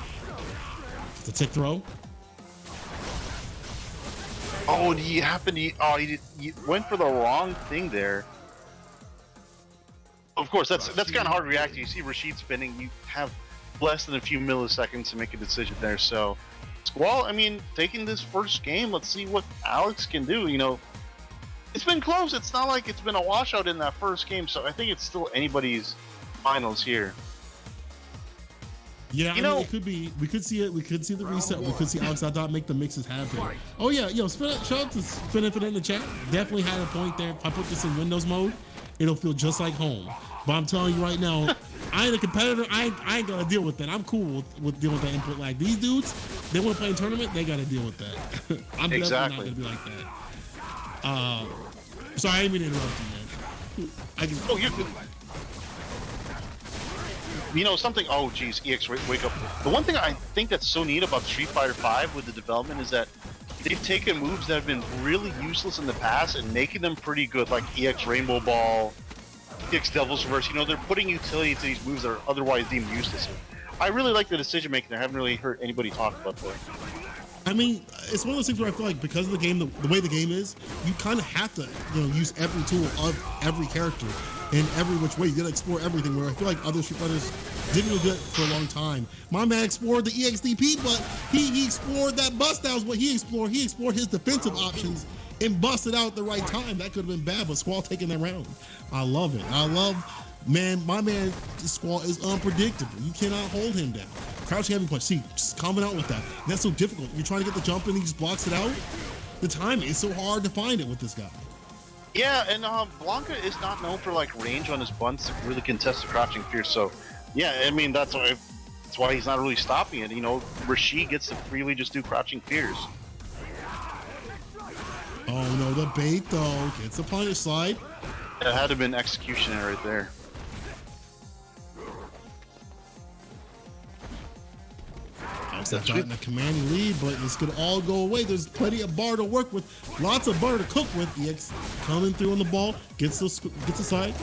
It's a tick throw. Oh, he went for the wrong thing there. Of course, that's kind of hard to react to. You see Rashid spinning, you have less than a few milliseconds to make a decision there. So, Squall, I mean, taking this first game, let's see what Alex can do. You know, it's been close. It's not like it's been a washout in that first game, so I think it's still anybody's finals here. Yeah, I mean, it could be. We could see it. We could see the reset. We could see Alex.Dot make the mixes happen. Oh yeah, shout out to Spin Infinite in the chat. Definitely had a point there. If I put this in Windows mode, it'll feel just like home. But I'm telling you right now, I ain't a competitor. I ain't gonna deal with that. I'm cool with dealing with that input lag. These dudes, they want to play in tournament, they gotta deal with that. I'm definitely not gonna be like that. Sorry, I didn't mean to interrupt you, man. You're good. You know something? Oh, geez, EX, wake up! The one thing I think that's so neat about Street Fighter V with the development is that they've taken moves that have been really useless in the past and making them pretty good, like EX Rainbow Ball, EX Devil's Reverse. You know, they're putting utility to these moves that are otherwise deemed useless. I really like the decision making. I haven't really heard anybody talk about that. I mean, it's one of those things where I feel like because of the game, the way the game is, you kind of have to, use every tool of every character in every which way. You gotta explore everything, where I feel like other Street Fighters didn't really do it for a long time. My man explored the EXDP, but he explored that bust out. What he explored his defensive options and busted out at the right time. That could have been bad, but Squall taking that round. I love it. My man Squall is unpredictable. You cannot hold him down. Crouching heavy punch. See, just coming out with that. That's so difficult. You're trying to get the jump and he just blocks it out. The timing is so hard to find it with this guy. Yeah, and Blanka is not known for like range on his bunts to really contest the crouching fierce. So, yeah, I mean that's why he's not really stopping it. You know, Rashid gets to freely just do crouching fierce. Oh no, the bait though gets a punish slide. It had to have been executioner right there. Alex.Dot in a commanding lead, but this could all go away. There's plenty of bar to work with, lots of bar to cook with. EX coming through on the ball, gets the side,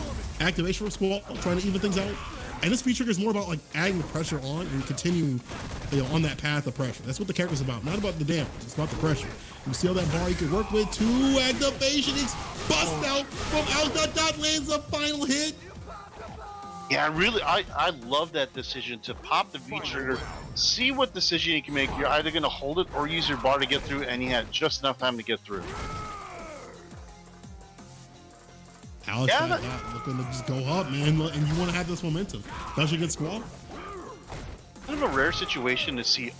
activation from Squall, trying to even things out. And this feature is more about like adding the pressure on and continuing, on that path of pressure. That's what the character's about, not about the damage. It's about the pressure. You see all that bar you can work with. 2 activation, it's bust out from Alex.Dot, lands the final hit. Yeah, I love that decision to pop the V trigger, see what decision you can make. You're either going to hold it or use your bar to get through, and he had just enough time to get through. Alex Yeah, got that looking to just go up, man, and you want to have this momentum, especially against Squall. Kind of a rare situation to see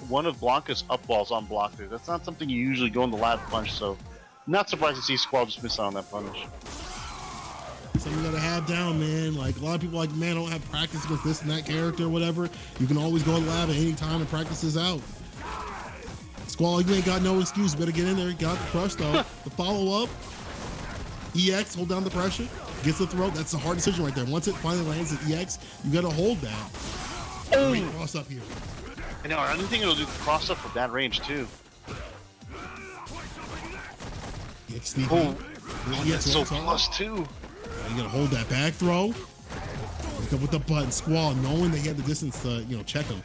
one of Blanca's up balls on block there. That's not something you usually go in the lab punch, so not surprised to see Squall just miss out on that punish. Something you gotta have down, man. Like a lot of people like, man, I don't have practice with this and that character or whatever. You can always go to the lab at any time and practice this out. Squall, you ain't got no excuse. Better get in there. Got the crush though. The follow up. EX, hold down the pressure. Gets the throw. That's a hard decision right there. Once it finally lands at EX, you gotta hold that. Great cross up here. I know, I didn't think it'll do the cross up from that range too. EX Stevie. Oh, EX so walks off. +2. You gotta hold that back throw. Wake up with the button. Squall, knowing that he had the distance to, check him.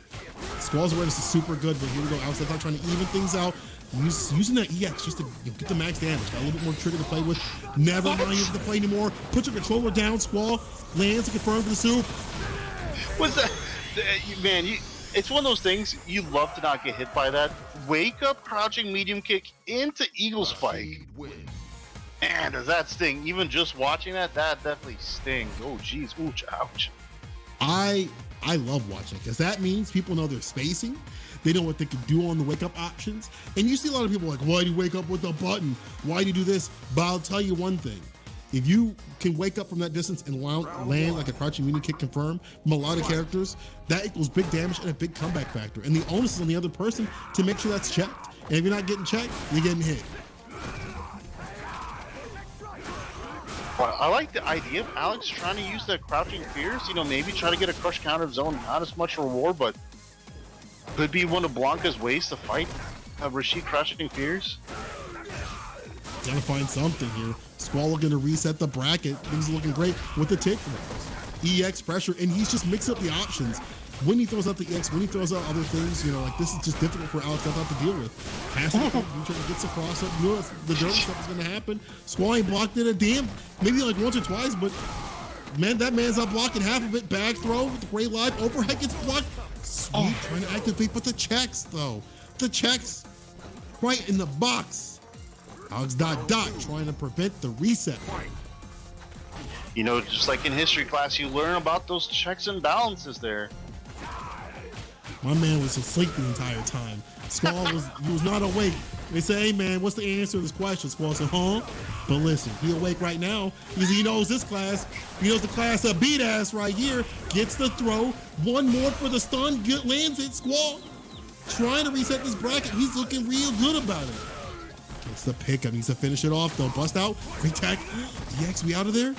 Squall's awareness is super good, but here we go. Outside top trying to even things out. Using that EX just to get the max damage. Got a little bit more trigger to play with. Never mind, you have to play anymore. Put your controller down. Squall lands to confirm for the soup. What's that? Man, it's one of those things you love to not get hit by that. Wake up, crouching medium kick into Eagle Spike. Seed win. Man, does that sting? Even just watching that definitely stings. Oh, jeez. Ouch, ouch. I love watching because that means people know their spacing. They know what they can do on the wake up options. And you see a lot of people like, why do you wake up with the button? Why do you do this? But I'll tell you one thing. If you can wake up from that distance and land like a crouching medium kick confirm from a lot of characters, that equals big damage and a big comeback factor. And the onus is on the other person to make sure that's checked. And if you're not getting checked, you're getting hit. Well, I like the idea of Alex trying to use the crouching fears. Maybe try to get a crush counter of zone. Not as much reward, but could be one of Blanca's ways to fight Rashid crouching fears. Gotta find something here. Squall looking to reset the bracket. Things are looking great with the tick throws. EX pressure, and he's just mixing up the options. When he throws out the EX, when he throws out other things, like this is just difficult for Alex to have to deal with. Passing the trying to get across up, the dirty stuff is gonna happen. Squall ain't blocked it a damn, maybe like once or twice, but man, that man's not blocking half of it. Bag throw with the great live overhead gets blocked. Sweet, trying to activate, but the checks though. The checks right in the box. Alex trying to prevent the reset. Just like in history class, you learn about those checks and balances there. My man was asleep the entire time. Squall was not awake. They say, hey man, what's the answer to this question? Squall said, huh? But listen, he awake right now because he knows this class. He knows the class that beat ass right here. Gets the throw. One more for the stun. Lands it. Squall trying to reset this bracket. He's looking real good about it. Gets the pickup. Needs to finish it off though. Bust out. Great tech. DX, we out of there?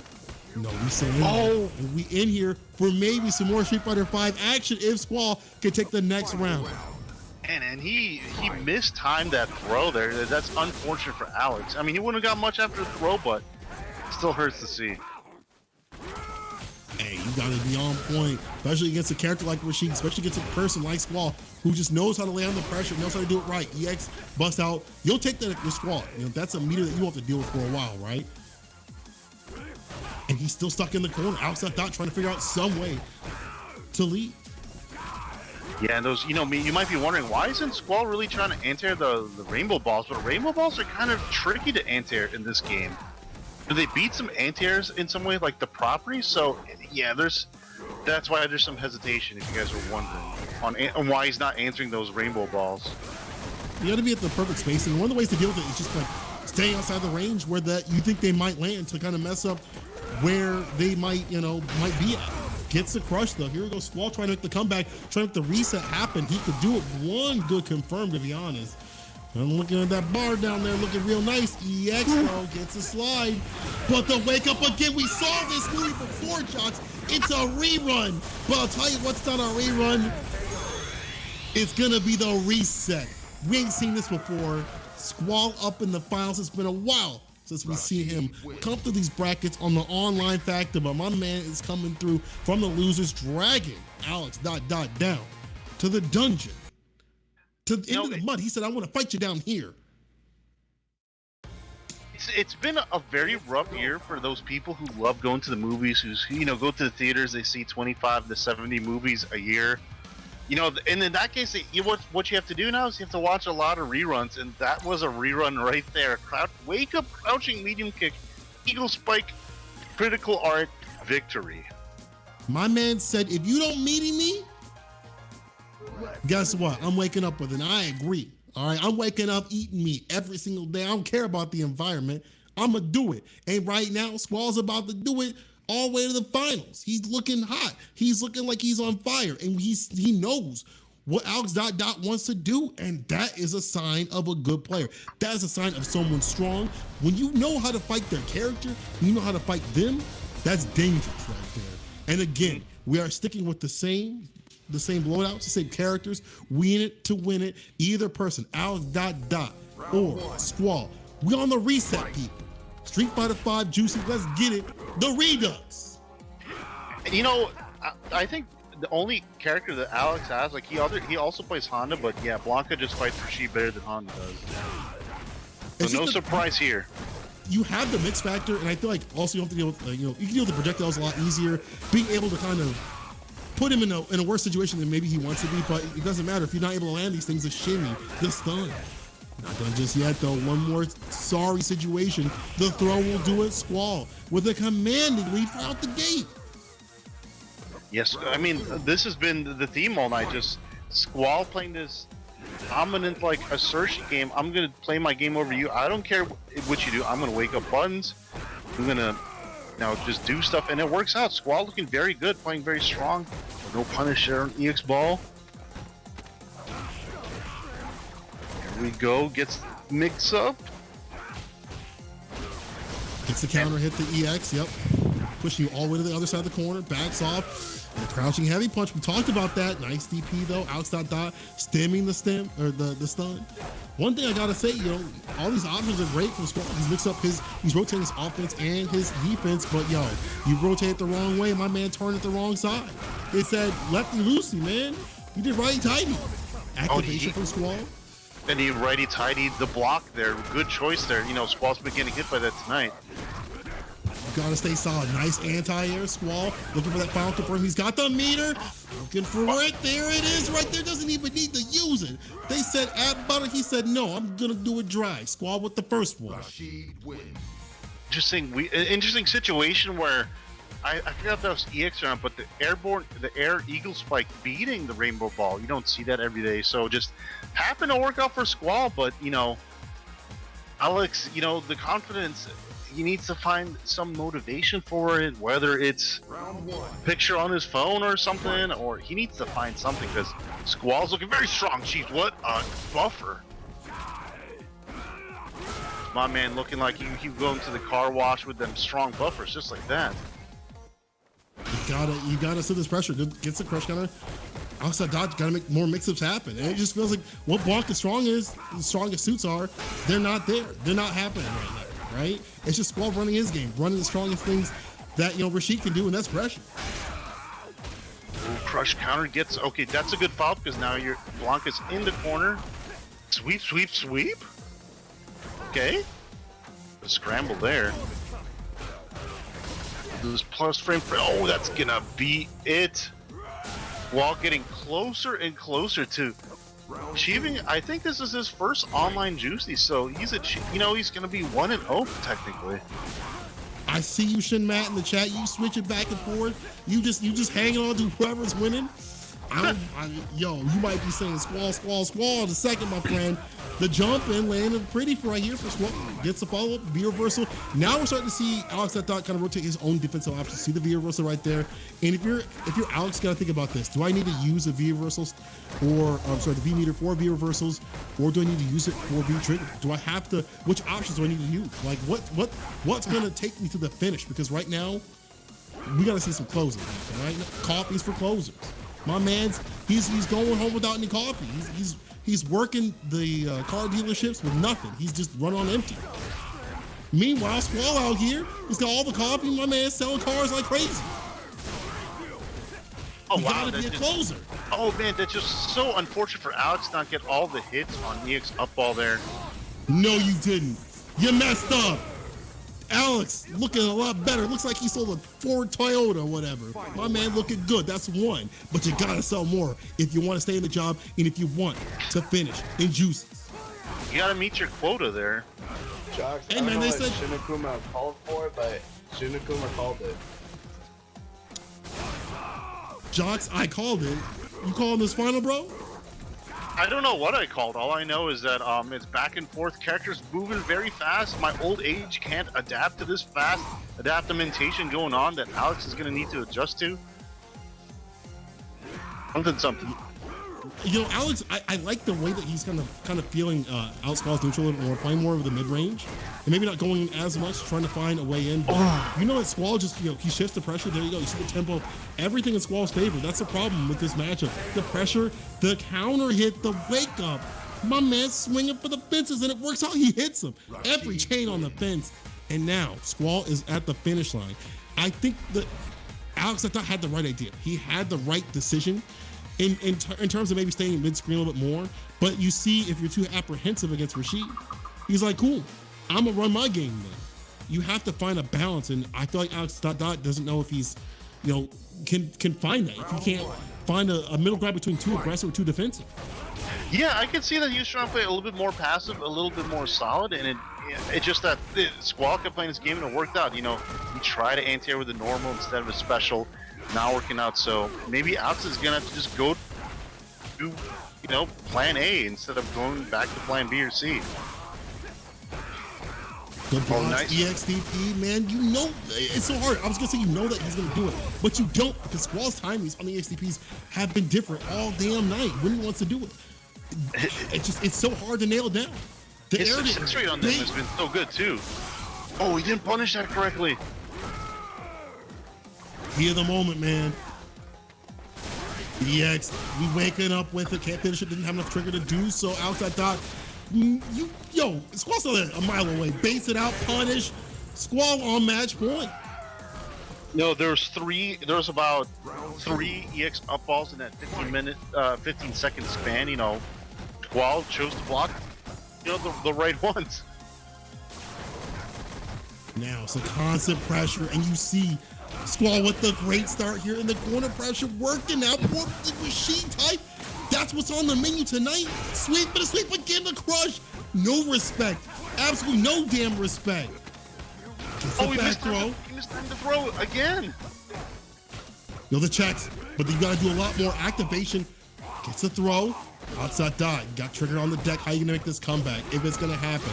No, we still in there. And we in here for maybe some more Street Fighter V action if Squall can take the next round. And he mistimed that throw there. That's unfortunate for Alex. I mean, he wouldn't have got much after the throw, but it still hurts to see. Hey, you gotta be on point, especially against a character like Rashid, especially against a person like Squall, who just knows how to lay on the pressure, knows how to do it right. EX, bust out. You'll take that with Squall. That's a meter that you have to deal with for a while, right? And he's still stuck in the corner, outside dot, trying to figure out some way to lead. Yeah, and those, you might be wondering, why isn't Squall really trying to anti-air the rainbow balls? But rainbow balls are kind of tricky to anti-air in this game. Do they beat some anti-airs in some way, like the property? So, yeah, that's why there's some hesitation, if you guys are wondering, on why he's not answering those rainbow balls. You gotta be at the perfect spacing. One of the ways to deal with it is just like staying outside the range where that you think they might land to kind of mess up where they might be at. Gets the crush though. Here we go. Squall trying to make the comeback, trying to make the reset happen. He could do it. One good confirm, to be honest. I'm looking at that bar down there, looking real nice. EX though gets a slide, but the wake up again. We saw this movie before, Jocks. It's a rerun, but I'll tell you what's not a rerun. It's gonna be the reset. We ain't seen this before. Squall up in the finals. It's been a while since we see him come through these brackets on the online factor, but my man is coming through from the losers, dragging Alex down to the dungeon, to the end of the mud. He said, I want to fight you down here. It's been a very rough year for those people who love going to the movies, who go to the theaters, they see 25 to 70 movies a year. And in that case, what you have to do now is you have to watch a lot of reruns, and that was a rerun right there. Wake up, crouching medium kick, Eagle Spike critical art victory. My man said, if you don't meet me, guess what? I'm waking up with it. And I agree. All right, I'm waking up eating meat every single day. I don't care about the environment. I'm going to do it. And right now, Squall's about to do it all the way to the finals. He's looking hot. He's looking like he's on fire. And he knows what Alex Dot Dot wants to do. And that is a sign of a good player. That is a sign of someone strong. When you know how to fight their character, you know how to fight them, that's dangerous right there. And again, we are sticking with the same loadouts, the same characters. We in it to win it. Either person, Alex Dot Dot or Squall. We on the reset, people. Street Fighter 5 Juicy, let's get it. The Redux. You know, I think the only character that Alex has, like he also plays Honda, but yeah, Blanca just fights Rashid better than Honda does. So no surprise here. You have the mix factor, and I feel like also you have to deal with, you can deal with the projectiles a lot easier. Being able to kind of put him in a worse situation than maybe he wants to be, but it doesn't matter if you're not able to land these things. The shimmy, the stun. Not done just yet though. One more sorry situation. The throw will do it. Squall with a commanding lead out the gate. Yes, I mean this has been the theme all night. Just Squall playing this dominant like assertion game. I'm gonna play my game over you. I don't care what you do. I'm gonna wake up buttons. I'm gonna just do stuff, and it works out. Squall looking very good, playing very strong. No punish there on EX Ball. Here we go. Gets mix up. Gets the counter hit the EX. Yep. Pushing you all the way to the other side of the corner. Backs off. The crouching heavy punch. We talked about that. Nice DP though. Alex Dot Dot stemming the stem or the stun. One thing I gotta say, all these options are great for Squall. He's mixed up he's rotating his offense and his defense, but you rotate it the wrong way. My man turned it the wrong side. It said lefty loosey, man. You did righty tighty. Activation from Squall. And he righty tighty the block there. Good choice there. Squall's been getting hit by that tonight. Gotta stay solid. Nice anti-air. Squall looking for that final confirm. He's got the meter. Looking for it. There it is right there. Doesn't even need to use it. They said add butter. He said no. I'm gonna do it dry. Squall with the first one. Interesting situation where I forgot if that was EX or not, but the air eagle spike beating the rainbow ball. You don't see that every day. So just happened to work out for Squall, but Alex, the confidence. He needs to find some motivation for it, whether it's a picture on his phone or something, or he needs to find something because Squall's looking very strong. Jeez, what a buffer. My man looking like he going to the car wash with them strong buffers just like that. You gotta set this pressure. Gets the crush counter. Outside dodge, gotta make more mix-ups happen. And it just feels like what Blanca's strongest suits are, they're not there. They're not happening right now. Right? It's just Squall running his game, running the strongest things that Rashid can do, and that's pressure. Ooh, crush counter gets okay. That's a good foul because now Blanca's in the corner. Sweep, sweep, sweep. Okay, the scramble there. This plus frame. Oh, that's gonna be it. While getting closer and closer to achieving, I think this is his first online Juicy, so he's he's gonna be 1-0 technically. I see you, Shin Matt, in the chat. You switch it back and forth. You just hanging on to whoever's winning. You might be saying Squall the second, my friend. The jump in landing pretty for right here for Squall. Gets a follow-up, V reversal. Now we're starting to see Alex Dot Dot kind of rotate his own defensive options. See the V reversal right there. And if you're Alex, gotta think about this. Do I need to use the V reversals the V meter for V reversals, or do I need to use it for V trigger? Do I have to? Which options do I need to use? Like what's gonna take me to the finish? Because right now we gotta see some closing, right? Coffees for closers. My man's he's going home without any coffee. He's working the car dealerships with nothing. He's just run on empty. Meanwhile, Squall out here, he's got all the coffee. My man's selling cars like crazy. Oh, you wow. gotta be a closer. Oh, man, that's just so unfortunate for Alex not get all the hits on EX up ball there. No, you didn't. You messed up. Alex looking a lot better. Looks like he sold a Ford Toyota or whatever. My man looking good. That's one. But you gotta sell more if you want to stay in the job and if you want to finish in Juices. You gotta meet your quota there. Jocks, Hey, I don't man, know they what said- Shinakuma called for, but Shinakuma called it. Jox, I called it. You calling this final, bro? I don't know what I called. All I know is that it's back and forth. Characters moving very fast. My old age can't adapt to this fast adaptation going on that Alex is going to need to adjust to. Something. You know, Alex, I like the way that he's kind of feeling out Squall's neutral or playing more of the mid range, and maybe not going as much, trying to find a way in. But you know that Squall just, you know, he shifts the pressure. There you go. You see the tempo, everything in Squall's favor. That's the problem with this matchup. The pressure, the counter hit, the wake up. My man swinging for the fences, and it works out. He hits him every chain on the fence, and now Squall is at the finish line. I think that Alex, I thought, had the right idea. He had the right decision. In terms of maybe staying mid-screen a little bit more, but you see if you're too apprehensive against Rashid, he's like, cool, I'm gonna run my game then. You have to find a balance, and I feel like Alex doesn't know if he's, you know, can find that. If he can't find a middle ground between too aggressive or too defensive. Yeah, I can see that he was trying to play a little bit more passive, a little bit more solid, and it's just that Squall kept playing this game and it worked out. You know, he tried to anti-air with a normal instead of a special. Not working out, so maybe Alex is gonna have to just go do, you know, plan A instead of going back to plan B or C. Good blocks, nice. EXDP, man, you know, it's so hard. I was gonna say you know that he's gonna do it, but you don't, because Squall's timings on the EXDPs have been different all damn night when he wants to do it. It's so hard to nail down. His success rate on them has been so good too. Oh, he didn't punish that correctly. Heat of the moment, man. EX, we waking up with it, can't finish it, didn't have enough trigger to do so. Outside dot, Squall still a mile away. Base it out, punish. Squall on match point. No, there's about three EX up balls in that 15 second span. You know, Squall chose to block, you know, the right ones. Now, so constant pressure, and you see Squall with the great start here in the corner, pressure working out for the machine type. That's what's on the menu tonight. Sweep and a sweep again, the crush. No respect. Absolutely no damn respect. Oh, he missed time to throw again. Know the checks, but you gotta do a lot more activation. Gets a throw. Outside dot. Got triggered on the deck. How you gonna make this comeback if it's gonna happen?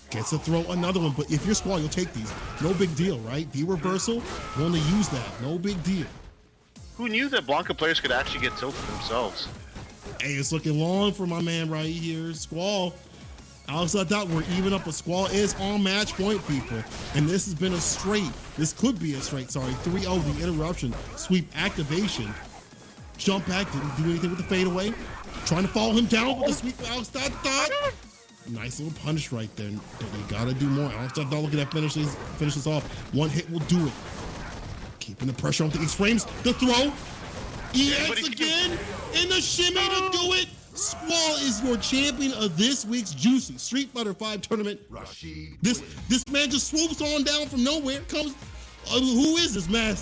Gets a throw, another one, but if you're Squall, you'll take these. No big deal, right? D-reversal, you only use that. No big deal. Who knew that Blanka players could actually get tilted themselves? Hey, it's looking long for my man right here. Squall. Outside that, we're even up, but Squall is on match point, people. And this has been this could be a straight, 3-0, the interruption. Sweep activation. Jump back, didn't do anything with the fadeaway. Trying to follow him down with the sweep outside dot. Nice little punish right there, but you gotta do more. Outside dot, look at that, finish this off. One hit will do it. Keeping the pressure on the X-frames. The throw. EX again, and the shimmy to do it. Squall is your champion of this week's Juicy Street Fighter 5 tournament. This man just swoops on down from nowhere. Comes, who is this man?